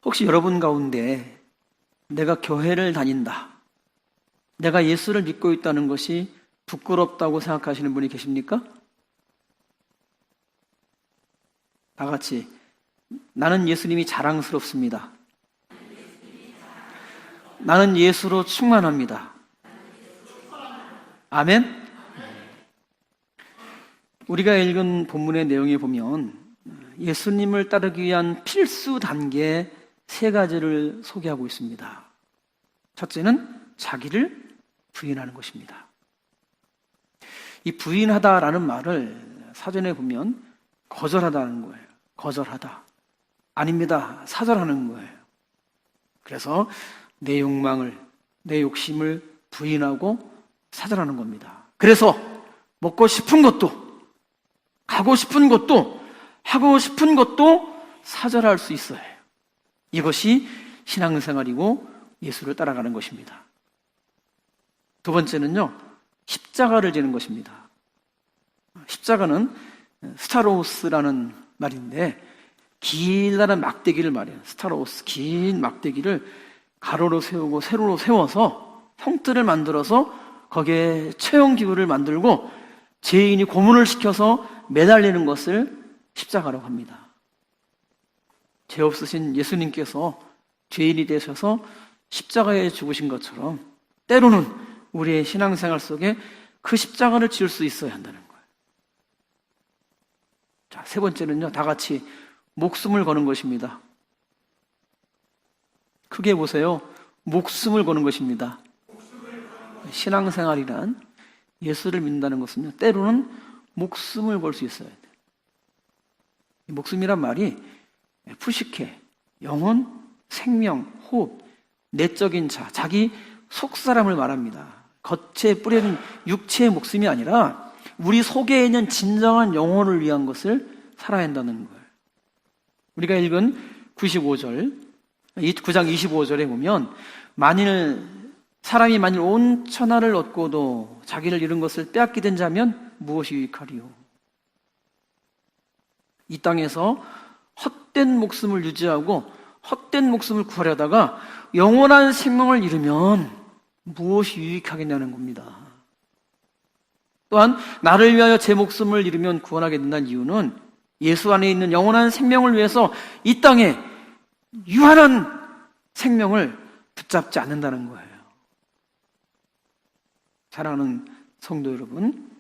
혹시 여러분 가운데 내가 교회를 다닌다, 내가 예수를 믿고 있다는 것이 부끄럽다고 생각하시는 분이 계십니까? 다 같이 나는 예수님이 자랑스럽습니다. 나는 예수로 충만합니다. 아멘? 우리가 읽은 본문의 내용에 보면 예수님을 따르기 위한 필수 단계 3가지를 소개하고 있습니다. 첫째는 자기를 부인하는 것입니다. 이 부인하다라는 말을 사전에 보면 거절하다는 거예요. 거절하다. 아닙니다. 사절하는 거예요. 그래서 내 욕망을, 내 욕심을 부인하고 사절하는 겁니다. 그래서 먹고 싶은 것도, 가고 싶은 것도, 하고 싶은 것도 사절할 수 있어요. 이것이 신앙생활이고 예수를 따라가는 것입니다. 두 번째는요, 십자가를 지는 것입니다. 십자가는 스타로스라는 말인데 길다란 막대기를 말해요. 스타로스, 긴 막대기를 가로로 세우고 세로로 세워서 형틀을 만들어서 거기에 체형기구를 만들고 죄인이 고문을 시켜서 매달리는 것을 십자가라고 합니다. 죄 없으신 예수님께서 죄인이 되셔서 십자가에 죽으신 것처럼 때로는 우리의 신앙생활 속에 그 십자가를 지을 수 있어야 한다는 거예요. 자, 3번째는요, 다 같이 목숨을 거는 것입니다. 크게 보세요. 목숨을 거는 것입니다. 신앙생활이란, 예수를 믿는다는 것은요, 때로는 목숨을 걸 수 있어야 돼요. 목숨이란 말이 푸시케, 영혼, 생명, 호흡, 내적인 자, 자기 속사람을 말합니다. 겉에 뿌려진 육체의 목숨이 아니라 우리 속에 있는 진정한 영혼을 위한 것을 살아야 한다는 거예요. 우리가 읽은 95절, 9장 25절에 보면 사람이 만일 온 천하를 얻고도 자기를 잃은 것을 빼앗기든 자면 무엇이 유익하리요? 이 땅에서 헛된 목숨을 유지하고 헛된 목숨을 구하려다가 영원한 생명을 잃으면 무엇이 유익하겠냐는 겁니다. 또한 나를 위하여 제 목숨을 잃으면 구원하게 된다는 이유는 예수 안에 있는 영원한 생명을 위해서 이 땅에 유한한 생명을 붙잡지 않는다는 거예요. 사랑하는 성도 여러분,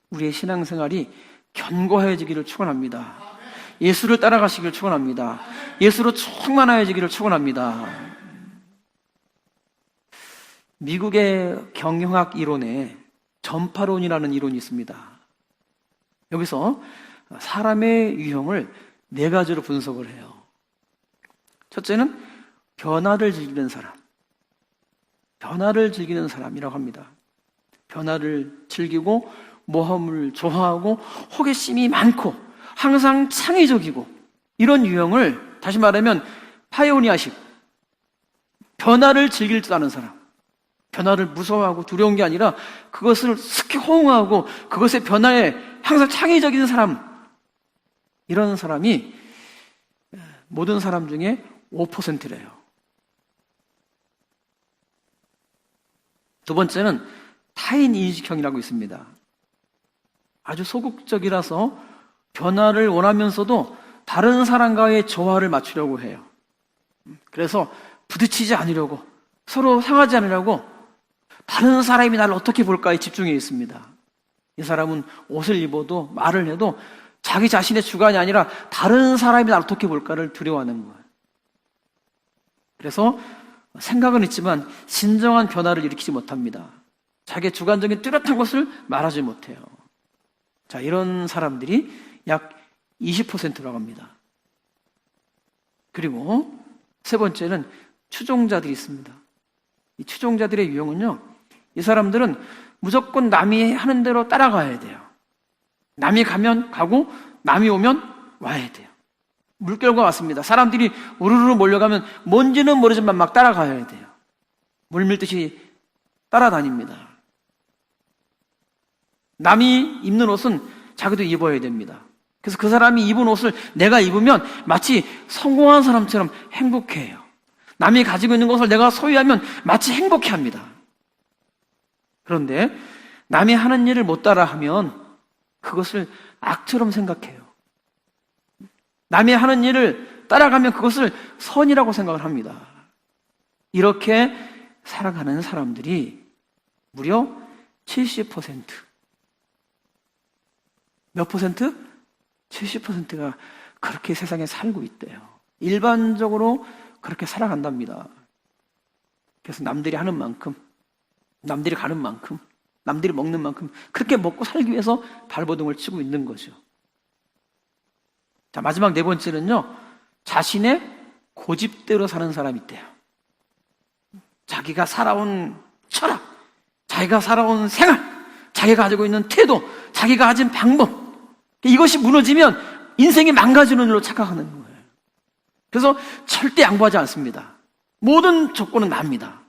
우리의 신앙생활이 견고해지기를 축원합니다. 예수를 따라가시기를 축원합니다. 예수로 충만해지기를 축원합니다. 미국의 경영학 이론에 전파론이라는 이론이 있습니다. 여기서 사람의 유형을 4가지로 분석을 해요. 첫째는 변화를 즐기는 사람. 변화를 즐기는 사람이라고 합니다. 변화를 즐기고 모험을 좋아하고 호기심이 많고 항상 창의적이고 이런 유형을 다시 말하면 파이오니아식, 변화를 즐길 줄 아는 사람. 변화를 무서워하고 두려운 게 아니라 그것을 특히 호응하고 그것의 변화에 항상 창의적인 사람. 이런 사람이 모든 사람 중에 5%래요. 두 번째는 타인 인식형이라고 있습니다. 아주 소극적이라서 변화를 원하면서도 다른 사람과의 조화를 맞추려고 해요. 그래서 부딪히지 않으려고, 서로 상하지 않으려고 다른 사람이 나를 어떻게 볼까에 집중해 있습니다. 이 사람은 옷을 입어도 말을 해도 자기 자신의 주관이 아니라 다른 사람이 나를 어떻게 볼까를 두려워하는 거예요. 그래서 생각은 있지만 진정한 변화를 일으키지 못합니다. 자기의 주관적인 뚜렷한 것을 말하지 못해요. 자, 이런 사람들이 약 20%라고 합니다. 그리고 3번째는 추종자들이 있습니다. 이 추종자들의 유형은요, 이 사람들은 무조건 남이 하는 대로 따라가야 돼요. 남이 가면 가고 남이 오면 와야 돼요. 물결과 같습니다. 사람들이 우르르 몰려가면 뭔지는 모르지만 막 따라가야 돼요. 물밀듯이 따라다닙니다. 남이 입는 옷은 자기도 입어야 됩니다. 그래서 그 사람이 입은 옷을 내가 입으면 마치 성공한 사람처럼 행복해해요. 남이 가지고 있는 것을 내가 소유하면 마치 행복해합니다. 그런데 남이 하는 일을 못 따라하면 그것을 악처럼 생각해요. 남이 하는 일을 따라가면 그것을 선이라고 생각을 합니다. 이렇게 살아가는 사람들이 무려 70%. 몇 퍼센트? 70%가 그렇게 세상에 살고 있대요. 일반적으로 그렇게 살아간답니다. 그래서 남들이 하는 만큼, 남들이 가는 만큼, 남들이 먹는 만큼 그렇게 먹고 살기 위해서 발버둥을 치고 있는 거죠. 자, 마지막 네 번째는요, 자신의 고집대로 사는 사람이 있대요. 자기가 살아온 철학, 자기가 살아온 생활, 자기가 가지고 있는 태도, 자기가 가진 방법, 이것이 무너지면 인생이 망가지는 일로 착각하는 거예요. 그래서 절대 양보하지 않습니다. 모든 조건은 납니다.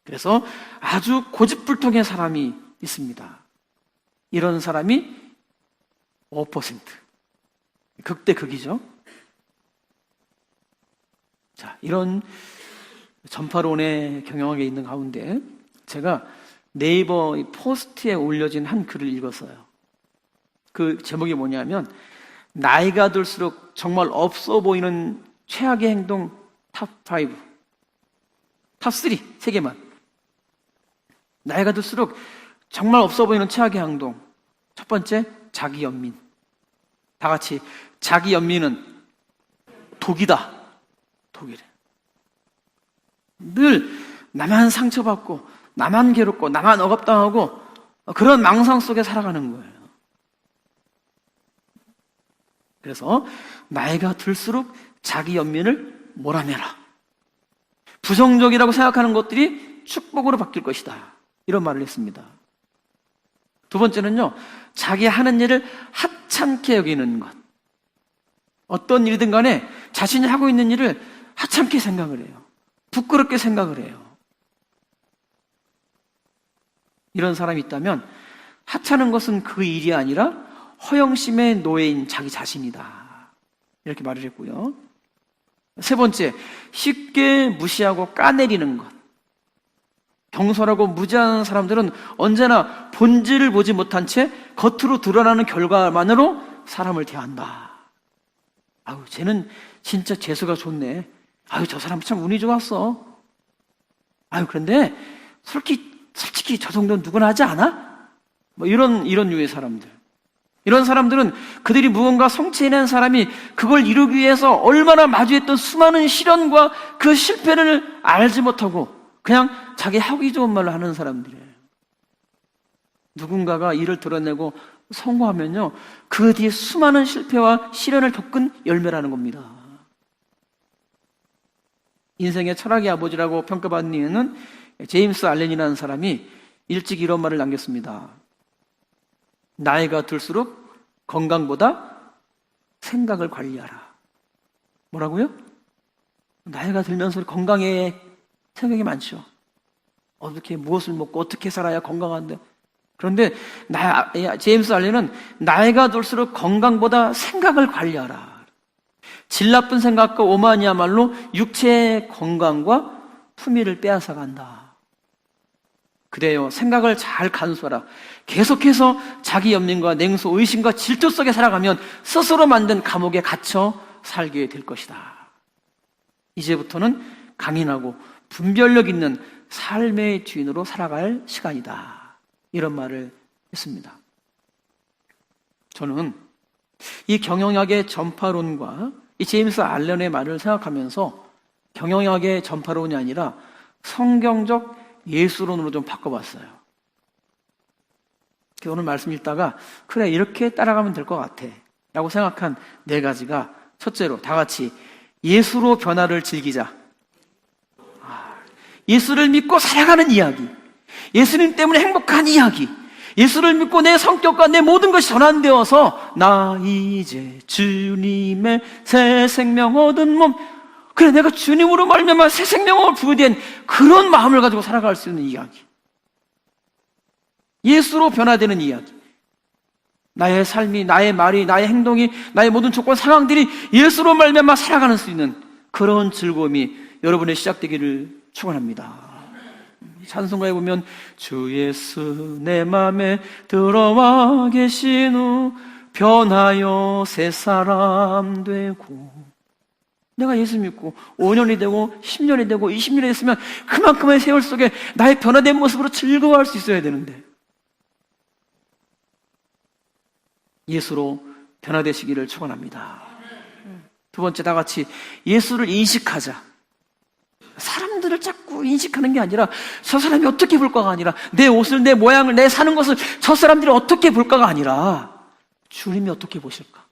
그래서 아주 고집불통의 사람이 있습니다. 이런 사람이 5%. 극대극이죠. 자, 이런 전파론의 경영학에 있는 가운데 제가 네이버 포스트에 올려진 한 글을 읽었어요. 그 제목이 뭐냐면 나이가 들수록 정말 없어 보이는 최악의 행동 탑5, 탑3 세 개만. 나이가 들수록 정말 없어 보이는 최악의 행동. 첫 번째, 자기 연민. 다 같이 자기 연민은 독이다. 독이래. 늘 나만 상처받고 나만 괴롭고 나만 억압당하고 그런 망상 속에 살아가는 거예요. 그래서 나이가 들수록 자기 연민을 몰아내라. 부정적이라고 생각하는 것들이 축복으로 바뀔 것이다. 이런 말을 했습니다. 두 번째는요, 자기 하는 일을 하찮게 여기는 것. 어떤 일이든 간에 자신이 하고 있는 일을 하찮게 생각을 해요. 부끄럽게 생각을 해요. 이런 사람이 있다면 하찮은 것은 그 일이 아니라 허영심의 노예인 자기 자신이다. 이렇게 말을 했고요. 세 번째, 쉽게 무시하고 까내리는 것. 경솔하고 무지한 사람들은 언제나 본질을 보지 못한 채 겉으로 드러나는 결과만으로 사람을 대한다. 아유, 쟤는 진짜 재수가 좋네. 아유, 저 사람 참 운이 좋았어. 아유, 그런데 솔직히 저 정도는 누구나 하지 않아? 뭐 이런 류의 사람들. 이런 사람들은 그들이 무언가 성취해낸 사람이 그걸 이루기 위해서 얼마나 마주했던 수많은 시련과 그 실패를 알지 못하고 그냥 자기 하기 좋은 말로 하는 사람들이에요. 누군가가 일을 드러내고 성공하면요, 그 뒤에 수많은 실패와 시련을 겪은 열매라는 겁니다. 인생의 철학의 아버지라고 평가받는 이유는 제임스 알렌이라는 사람이 일찍 이런 말을 남겼습니다. 나이가 들수록 건강보다 생각을 관리하라. 뭐라고요? 나이가 들면서 건강에 생각이 많죠. 어떻게 무엇을 먹고 어떻게 살아야 건강한데. 그런데 제임스 알렌은 나이가 들수록 건강보다 생각을 관리하라. 질 나쁜 생각과 오만이야말로 육체의 건강과 품위를 빼앗아간다. 그래요, 생각을 잘 간수하라. 계속해서 자기 연민과 냉소, 의심과 질투 속에 살아가면 스스로 만든 감옥에 갇혀 살게 될 것이다. 이제부터는 강인하고 분별력 있는 삶의 주인으로 살아갈 시간이다. 이런 말을 했습니다. 저는 이 경영학의 전파론과 이 제임스 알렌의 말을 생각하면서 경영학의 전파론이 아니라 성경적 예수론으로 좀 바꿔봤어요. 오늘 말씀 읽다가 그래, 이렇게 따라가면 될 것 같아 라고 생각한 네 가지가, 첫째로 다 같이 예수로 변화를 즐기자. 예수를 믿고 살아가는 이야기, 예수님 때문에 행복한 이야기, 예수를 믿고 내 성격과 내 모든 것이 전환되어서 나 이제 주님의 새 생명 얻은 몸, 그래, 내가 주님으로 말미암아 새 생명을 부여된 그런 마음을 가지고 살아갈 수 있는 이야기, 예수로 변화되는 이야기. 나의 삶이, 나의 말이, 나의 행동이, 나의 모든 조건 상황들이 예수로 말미암아 살아가는 수 있는 그런 즐거움이 여러분의 시작되기를 축원합니다. 찬송가에 보면 주 예수 내 맘에 들어와 계신 후 변하여 새 사람 되고, 내가 예수 믿고 5년이 되고 10년이 되고 20년이 됐으면 그만큼의 세월 속에 나의 변화된 모습으로 즐거워할 수 있어야 되는데, 예수로 변화되시기를 축원합니다. 두 번째, 다 같이 예수를 인식하자. 사람들을 자꾸 인식하는 게 아니라 저 사람이 어떻게 볼까가 아니라, 내 옷을, 내 모양을, 내 사는 것을 저 사람들이 어떻게 볼까가 아니라 주님이 어떻게 보실까?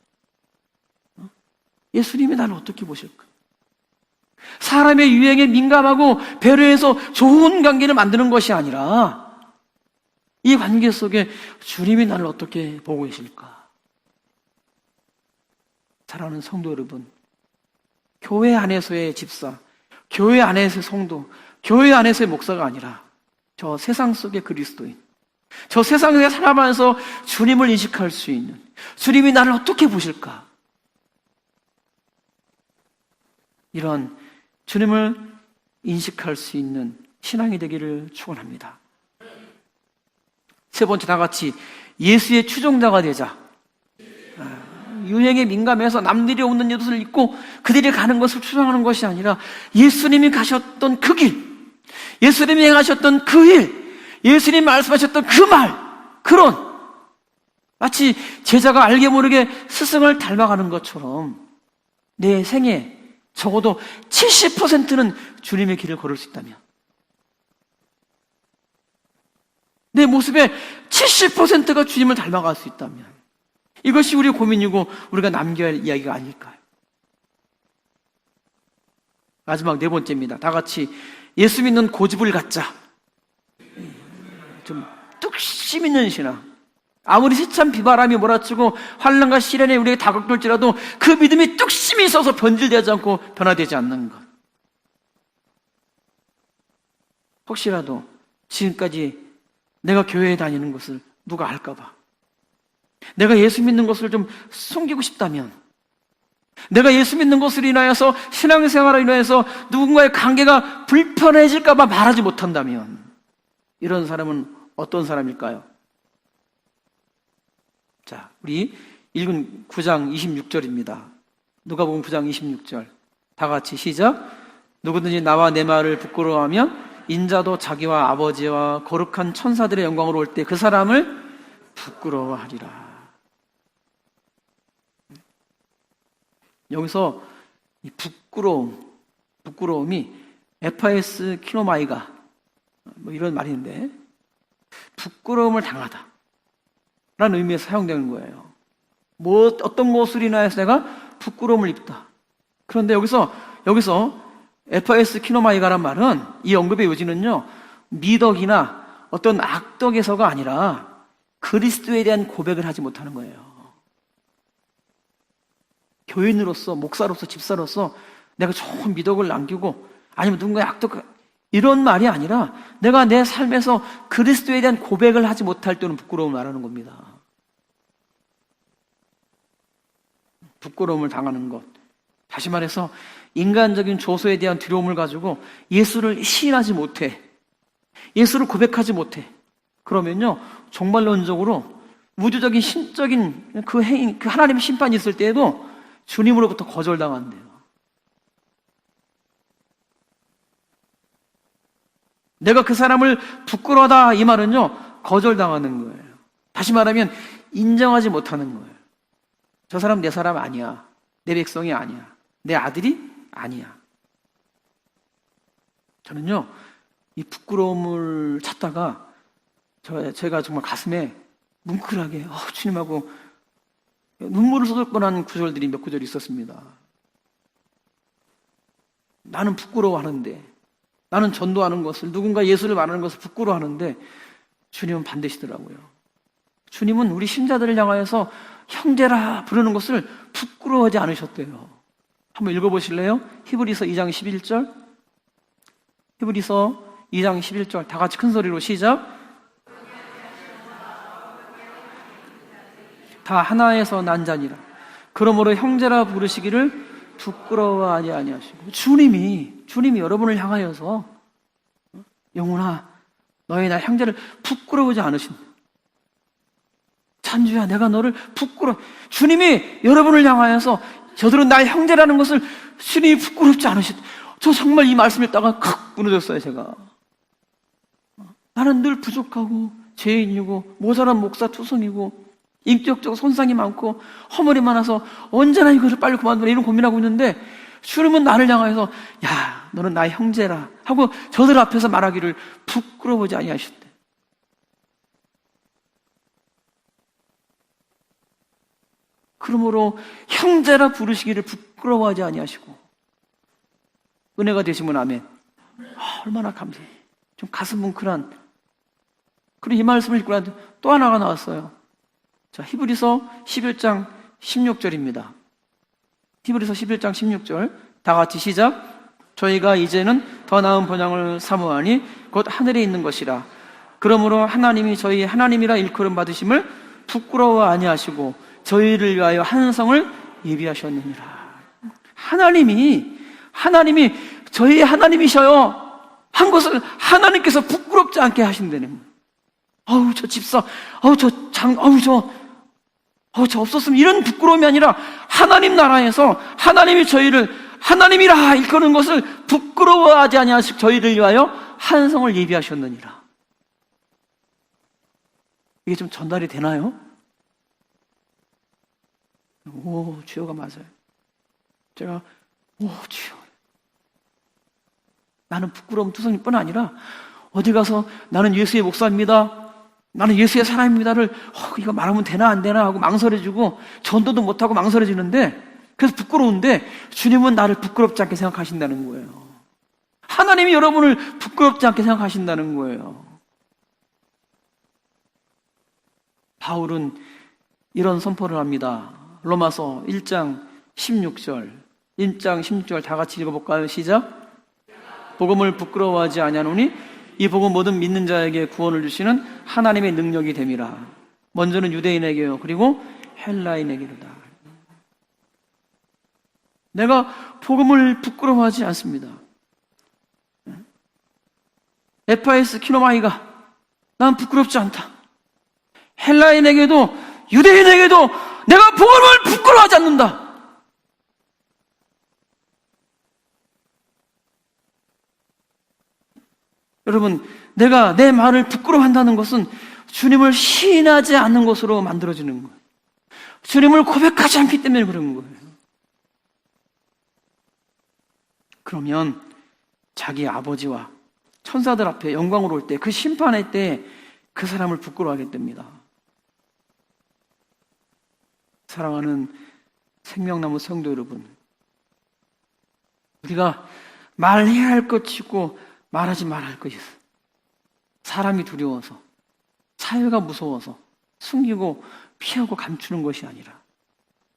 예수님이 나를 어떻게 보실까? 사람의 유행에 민감하고 배려해서 좋은 관계를 만드는 것이 아니라 이 관계 속에 주님이 나를 어떻게 보고 계실까? 사랑하는 성도 여러분, 교회 안에서의 집사, 교회 안에서의 성도, 교회 안에서의 목사가 아니라 저 세상 속의 그리스도인, 저 세상에 살아가면서 주님을 인식할 수 있는, 주님이 나를 어떻게 보실까? 이런 주님을 인식할 수 있는 신앙이 되기를 축원합니다. 세 번째, 다 같이 예수의 추종자가 되자. 유행에 민감해서 남들이 없는 옷을 입고 그들이 가는 것을 추종하는 것이 아니라 예수님이 가셨던 그 길, 예수님이 행하셨던 그 일, 예수님이 말씀하셨던 그 말, 그런 마치 제자가 알게 모르게 스승을 닮아가는 것처럼 내 생에 적어도 70%는 주님의 길을 걸을 수 있다면, 내 모습의 70%가 주님을 닮아갈 수 있다면, 이것이 우리의 고민이고 우리가 남겨야 할 이야기가 아닐까요? 마지막 네 번째입니다. 다 같이 예수 믿는 고집을 갖자. 좀 뚝심 있는 신앙. 아무리 세찬 비바람이 몰아치고 환난과 시련에 우리에게 다가올지라도 그 믿음이 뚝심이 있어서 변질되지 않고 변화되지 않는 것. 혹시라도 지금까지 내가 교회에 다니는 것을 누가 알까 봐, 내가 예수 믿는 것을 좀 숨기고 싶다면, 내가 예수 믿는 것으로 인하여서 신앙생활로 인하여서 누군가의 관계가 불편해질까 봐 말하지 못한다면, 이런 사람은 어떤 사람일까요? 자, 우리 읽은 9장 26절입니다. 누가복음 9장 26절. 다 같이 시작. 누구든지 나와 내 말을 부끄러워하면 인자도 자기와 아버지와 거룩한 천사들의 영광으로 올 때 그 사람을 부끄러워하리라. 여기서 이 부끄러움이 에파에스 키노마이가 뭐 이런 말이 있는데, 부끄러움을 당하다 라는 의미에서 사용되는 거예요. 어떤 것으로 인하여서 내가 부끄러움을 입다. 그런데 여기서 에파에스 키노마이가란 말은, 이 언급의 요지는요, 미덕이나 어떤 악덕에서가 아니라 그리스도에 대한 고백을 하지 못하는 거예요. 교인으로서, 목사로서, 집사로서 내가 좋은 미덕을 남기고, 아니면 누군가의 악덕, 이런 말이 아니라 내가 내 삶에서 그리스도에 대한 고백을 하지 못할 때는 부끄러움을 말하는 겁니다. 부끄러움을 당하는 것, 다시 말해서 인간적인 조소에 대한 두려움을 가지고 예수를 시인하지 못해, 예수를 고백하지 못해. 그러면요, 종말론적으로 우주적인 신적인 그 행위, 그 하나님의 심판이 있을 때에도 주님으로부터 거절당한대요. 내가 그 사람을 부끄러워하다, 이 말은요, 거절당하는 거예요. 다시 말하면 인정하지 못하는 거예요. 저 사람 내 사람 아니야. 내 백성이 아니야. 내 아들이 아니야. 저는요, 이 부끄러움을 찾다가 제가 정말 가슴에 뭉클하게 주님하고 눈물을 쏟을 뻔한 구절들이 몇 구절 있었습니다. 나는 부끄러워하는데, 나는 전도하는 것을, 누군가 예수를 말하는 것을 부끄러워하는데 주님은 반대시더라고요. 주님은 우리 신자들을 향하여서 형제라 부르는 것을 부끄러워하지 않으셨대요. 한번 읽어보실래요? 히브리서 2장 11절. 히브리서 2장 11절. 다 같이 큰 소리로 시작. 다 하나에서 난 자니라. 그러므로 형제라 부르시기를 부끄러워하지 아니하시고, 주님이 여러분을 향하여서 영혼아 너희 나 형제를 부끄러워하지 않으신다. 찬주야 내가 너를 주님이 여러분을 향하여서 저들은 나의 형제라는 것을 주님이 부끄럽지 않으신다. 저 정말 이 말씀 읽다가 칵 무너졌어요. 제가 나는 늘 부족하고 죄인이고 모자란 목사투성이고 인격적 손상이 많고 허물이 많아서 언제나 이것을 빨리 그만두라 이런 고민하고 있는데, 주님은 나를 향하여서 야 너는 나의 형제라 하고 저들 앞에서 말하기를 부끄러워하지 아니하셨대. 그러므로 형제라 부르시기를 부끄러워하지 아니하시고, 은혜가 되시면 아멘. 얼마나 감사해. 좀 가슴 뭉클한. 그리고 이 말씀을 읽고 나서 또 하나가 나왔어요. 자, 히브리서 11장 16절입니다. 히브리서 11장 16절 다 같이 시작. 저희가 이제는 더 나은 본향을 사모하니 곧 하늘에 있는 것이라. 그러므로 하나님이 저희 하나님이라 일컬음 받으심을 부끄러워 아니하시고 저희를 위하여 한 성을 예비하셨느니라. 하나님이 저희 하나님이셔요 한 것을 하나님께서 부끄럽지 않게 하신다는 거예요. 아우 저 집사, 저 없었으면, 이런 부끄러움이 아니라 하나님 나라에서 하나님이 저희를 하나님이라 일컫는 것을 부끄러워하지 아니하시고 저희를 위하여 한 성을 예비하셨느니라. 이게 좀 전달이 되나요? 오 주여가 맞아요. 제가 주여, 나는 부끄러움 투성이뿐 아니라 어디 가서 나는 예수의 목사입니다, 나는 예수의 사람입니다를 이거 말하면 되나 안 되나 하고 망설여지고 전도도 못하고 망설여지는데, 그래서 부끄러운데 주님은 나를 부끄럽지 않게 생각하신다는 거예요. 하나님이 여러분을 부끄럽지 않게 생각하신다는 거예요. 바울은 이런 선포를 합니다. 로마서 1장 16절 다 같이 읽어볼까요? 시작. 복음을 부끄러워하지 아니하노니 이 복음 모든 믿는 자에게 구원을 주시는 하나님의 능력이 됨이라. 먼저는 유대인에게요 그리고 헬라인에게로다. 내가 복음을 부끄러워하지 않습니다. 에파에스 키노마이가 난 부끄럽지 않다. 헬라인에게도 유대인에게도 내가 복음을 부끄러워하지 않는다. 여러분, 내가 내 말을 부끄러워한다는 것은 주님을 시인하지 않는 것으로 만들어지는 거예요. 주님을 고백하지 않기 때문에 그런 거예요. 그러면 자기 아버지와 천사들 앞에 영광으로 올 때, 그 심판할 때 그 사람을 부끄러워하게 됩니다. 사랑하는 생명나무 성도 여러분, 우리가 말해야 할 것이고 말하지 말아야 할 것이 있어. 사람이 두려워서, 사회가 무서워서 숨기고 피하고 감추는 것이 아니라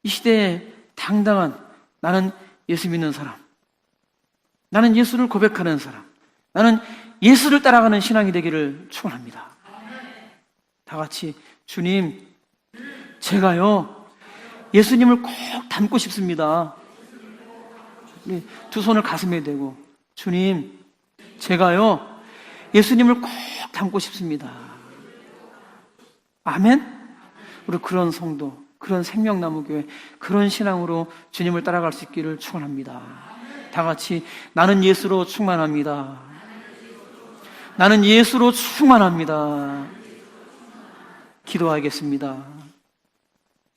이 시대에 당당한 나는 예수 믿는 사람, 나는 예수를 고백하는 사람, 나는 예수를 따라가는 신앙이 되기를 축원합니다. 다 같이 주님, 제가요 예수님을 꼭 닮고 싶습니다. 두 손을 가슴에 대고 주님, 제가요 예수님을 꼭 닮고 싶습니다. 아멘? 우리 그런 성도, 그런 생명나무교회, 그런 신앙으로 주님을 따라갈 수 있기를 축원합니다. 다 같이 나는 예수로 충만합니다. 나는 예수로 충만합니다. 기도하겠습니다.